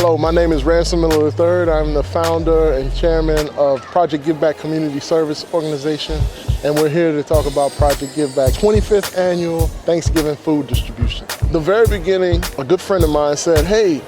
Hello, my name is Ransom III. I'm the founder and chairman of Project GiveBack Community Service Organization, and we're here to talk about Project GiveBack 25th annual Thanksgiving food distribution. The very beginning, a good friend of mine said, hey,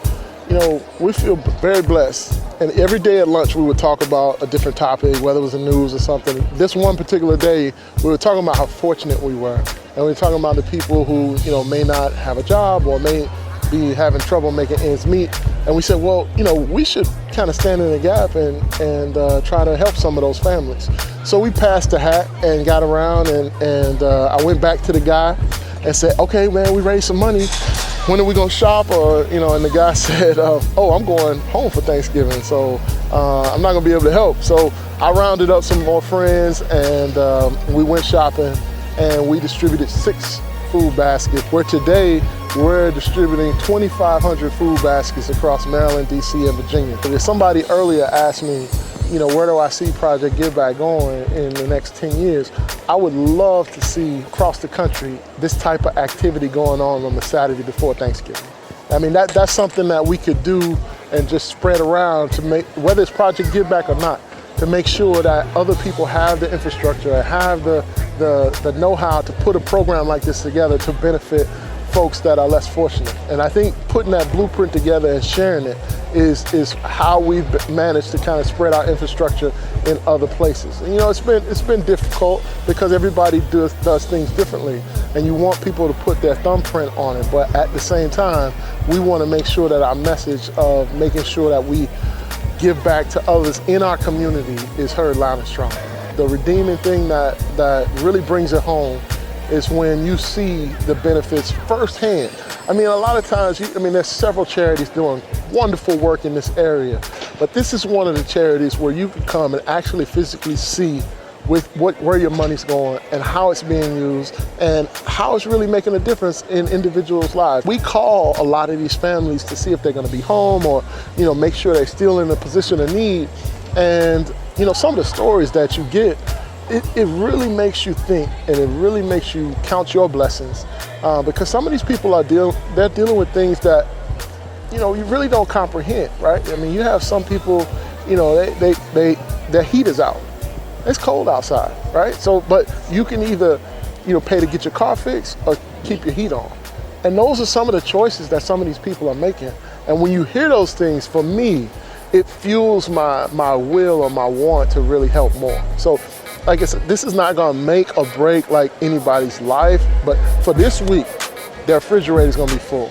you know, we feel very blessed. And every day at lunch, we would talk about a different topic, whether it was the news or something. This one particular day, we were talking about how fortunate we were. And we were talking about the people who, you know, may not have a job or may be having trouble making ends meet. And we said, well, you know, we should kind of stand in the gap and try to help some of those families. So we passed the hat and got around and I went back to the guy and said, okay, man, we raised some money. When are we gonna shop? Or, you know, and the guy said, oh, I'm going home for Thanksgiving, so I'm not gonna be able to help. So I rounded up some more friends and we went shopping and we distributed 6 food baskets, where today we're distributing 2,500 food baskets across Maryland, DC, and Virginia. If somebody earlier asked me, you know, where do I see Project GiveBack going in the next 10 years? I would love to see across the country this type of activity going on the Saturday before Thanksgiving. I mean, that's something that we could do and just spread around to make, whether it's Project GiveBack or not, to make sure that other people have the infrastructure and have the know-how to put a program like this together to benefit folks that are less fortunate. And I think putting that blueprint together and sharing it is how we've managed to kind of spread our infrastructure in other places. And, you know, it's been difficult because everybody does things differently, and you want people to put their thumbprint on it. But at the same time, we want to make sure that our message of making sure that we give back to others in our community is heard loud and strong. The redeeming thing that really brings it home is when you see the benefits firsthand. I mean, a lot of times, there's several charities doing wonderful work in this area, but this is one of the charities where you can come and actually physically see where your money's going and how it's being used and how it's really making a difference in individuals' lives. We call a lot of these families to see if they're gonna be home or, you know, make sure they're still in a position of need. And, you know, some of the stories that you get, it really makes you think, and it really makes you count your blessings, because some of these people they're dealing with things that, you know, you really don't comprehend, right? I mean, you have some people, you know, their heat is out. It's cold outside, right? So, but you can either, you know, pay to get your car fixed or keep your heat on. And those are some of the choices that some of these people are making. And when you hear those things, for me, it fuels my will or my want to really help more. So, like I said, this is not gonna make or break like anybody's life, but for this week, their refrigerator is gonna be full.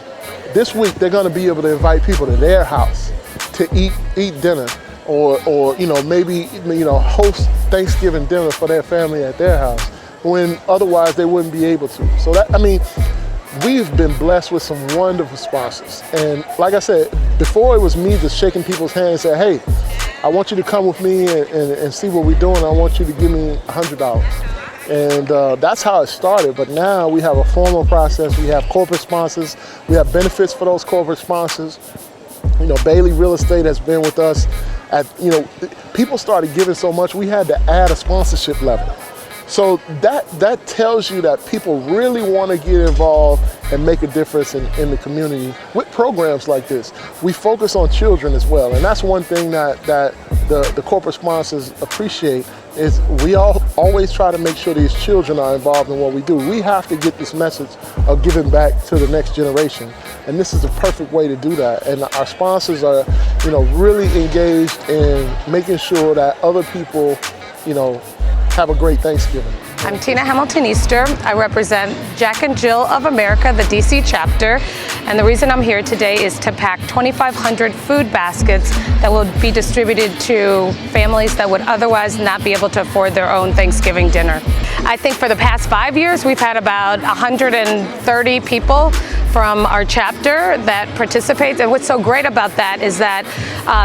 This week, they're gonna be able to invite people to their house to eat dinner, or you know, maybe, you know, host Thanksgiving dinner for their family at their house, when otherwise they wouldn't be able to. So that, I mean, we've been blessed with some wonderful sponsors. And like I said, before it was me just shaking people's hands and say, hey, I want you to come with me and see what we're doing. I want you to give me $100. And that's how it started. But now we have a formal process. We have corporate sponsors. We have benefits for those corporate sponsors. You know, Bailey Real Estate has been with us. You know, people started giving so much, we had to add a sponsorship level. So that tells you that people really want to get involved and make a difference in the community with programs like this. We focus on children as well, and that's one thing that the corporate sponsors appreciate, is we always try to make sure these children are involved in what we do. We have to get this message of giving back to the next generation, and this is a perfect way to do that. And our sponsors are, you know, really engaged in making sure that other people, you know, have a great Thanksgiving. I'm Tina Hamilton Easter. I represent Jack and Jill of America, the DC chapter. And the reason I'm here today is to pack 2,500 food baskets that will be distributed to families that would otherwise not be able to afford their own Thanksgiving dinner. I think for the past 5 years, we've had about 130 people from our chapter that participate. And what's so great about that is that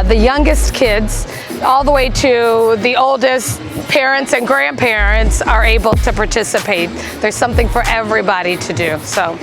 the youngest kids, all the way to the oldest parents and grandparents, are able to participate. There's something for everybody to do. So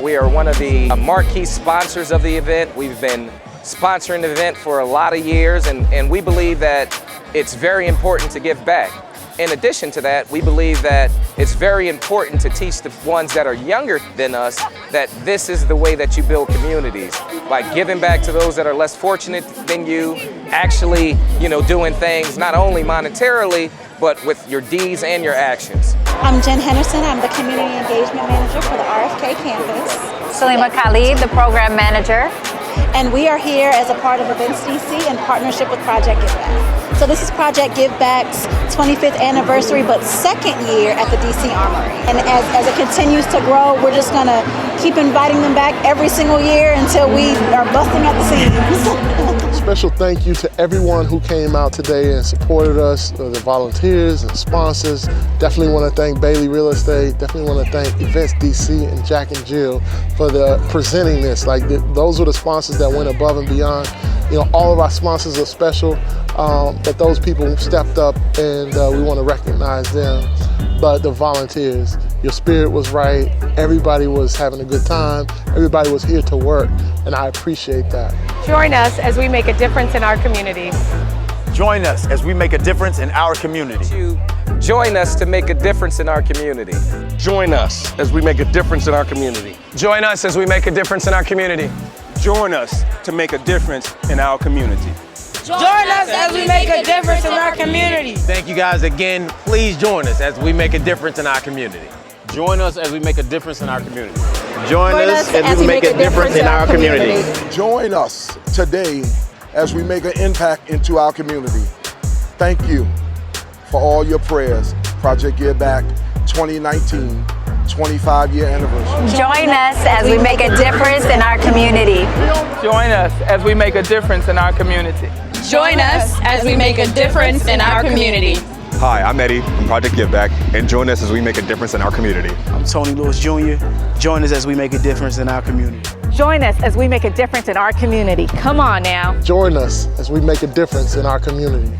we are one of the marquee sponsors of the event. We've been sponsoring the event for a lot of years, and we believe that it's very important to give back. In addition to that, we believe that it's very important to teach the ones that are younger than us that this is the way that you build communities. By giving back to those that are less fortunate than you, actually, doing things not only monetarily, but with your deeds and your actions. I'm Jen Henderson. I'm the Community Engagement Manager for the RFK campus. Salima Khalid, the Program Manager. And we are here as a part of Events DC in partnership with Project GiveBack. So this is Project GiveBack's 25th anniversary, but second year at the DC Armory. And as it continues to grow, we're just gonna keep inviting them back every single year until we are busting at the seams. Special thank you to everyone who came out today and supported us, the volunteers and sponsors. Definitely want to thank Bailey Real Estate. Definitely want to thank Events DC and Jack and Jill for presenting this. Those were the sponsors that went above and beyond. All of our sponsors are special, but those people stepped up, and we want to recognize them. But the volunteers, your spirit was right. Everybody was having a good time. Everybody was here to work, and I appreciate that. Join us as we make a difference in our community. Join us as we make a difference in our community. Join us to make a difference in our community. Join us as we make a difference in our community. Join us as we make a difference in our community. Join us to make a difference in our community. Join us as we make a difference in our community. Thank you guys again. Please join us as we make a difference in our community. Join us as we make a difference in our community. Join us as we make a difference in our community. Join us today as we make an impact into our community. Thank you for all your prayers. Project GiveBack 2019 25-year anniversary. Join us as we make a difference in our community. Join us as we make a difference in our community. Join us as we make a difference in our community. Hi, I'm Eddie from Project GiveBack, and join us as we make a difference in our community. I'm Tony Lewis Jr. Join us as we make a difference in our community. Join us as we make a difference in our community. Come on now. Join us as we make a difference in our community.